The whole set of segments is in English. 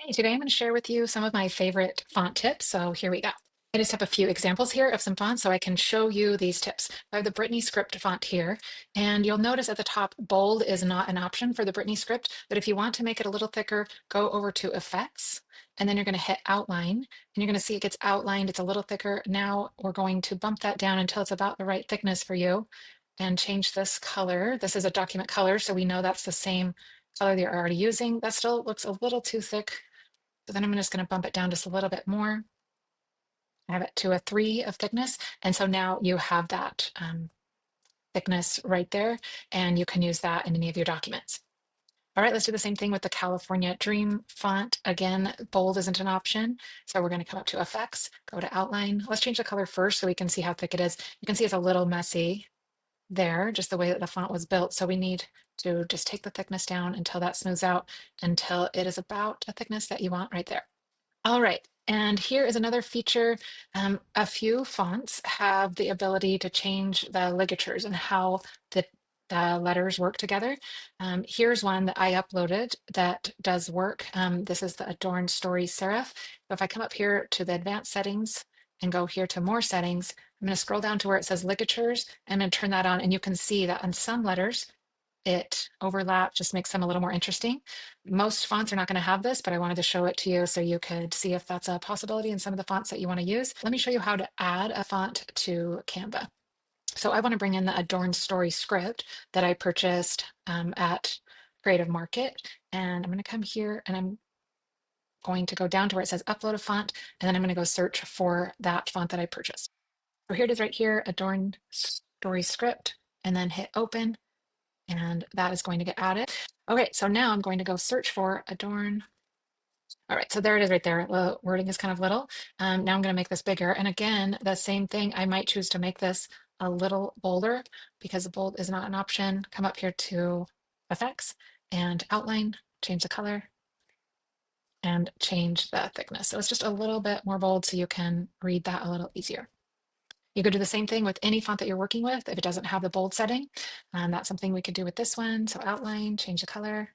Hey, today I'm going to share with you some of my favorite font tips. So here we go. I just have a few examples here of some fonts so I can show you these tips. I have the Britney script font here, and you'll notice at the top, bold is not an option for the Britney script, but if you want to make it a little thicker, go over to Effects, and then you're going to hit Outline, and you're going to see it gets outlined. It's a little thicker. Now we're going to bump that down until it's about the right thickness for you and change this color. This is a document color, so we know that's the same color that you're already using. That still looks a little too thick. So then I'm just going to bump it down just a little bit more. I have it to a 3 of thickness. And so now you have that thickness right there, and you can use that in any of your documents. All right, let's do the same thing with the California Dream font. Again, bold isn't an option. So we're going to come up to Effects, go to Outline. Let's change the color first so we can see how thick it is. You can see it's a little messy there, just the way that the font was built. So we need to just take the thickness down until that smooths out, until it is about a thickness that you want right there. All right, and here is another feature. A few fonts have the ability to change the ligatures and how the letters work together. Here's one that I uploaded that does work. This is the Adorned Story Serif. So if I come up here to the advanced settings and go here to more settings, I'm going to scroll down to where it says ligatures. I'm going to turn that on, and you can see that on some letters, it overlaps, just makes them a little more interesting. Most fonts are not going to have this, but I wanted to show it to you so you could see if that's a possibility in some of the fonts that you want to use. Let me show you how to add a font to Canva. So I want to bring in the Adorned Story script that I purchased at Creative Market. And I'm going to come here and I'm going to go down to where it says upload a font. And then I'm going to go search for that font that I purchased. So here it is right here, Adorned Story script, and then hit open, and that is going to get added. Okay, so now I'm going to go search for adorn. All right, so there it is right there. The wording is kind of little. Now I'm going to make this bigger. And again, the same thing, I might choose to make this a little bolder because the bold is not an option. Come up here to effects and outline, change the color and change the thickness. So it's just a little bit more bold so you can read that a little easier. You could do the same thing with any font that you're working with if it doesn't have the bold setting. That's something we could do with this one. So outline, change the color,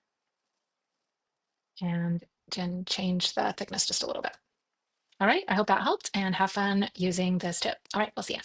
and then change the thickness just a little bit. All right, I hope that helped and have fun using this tip. All right, we'll see you.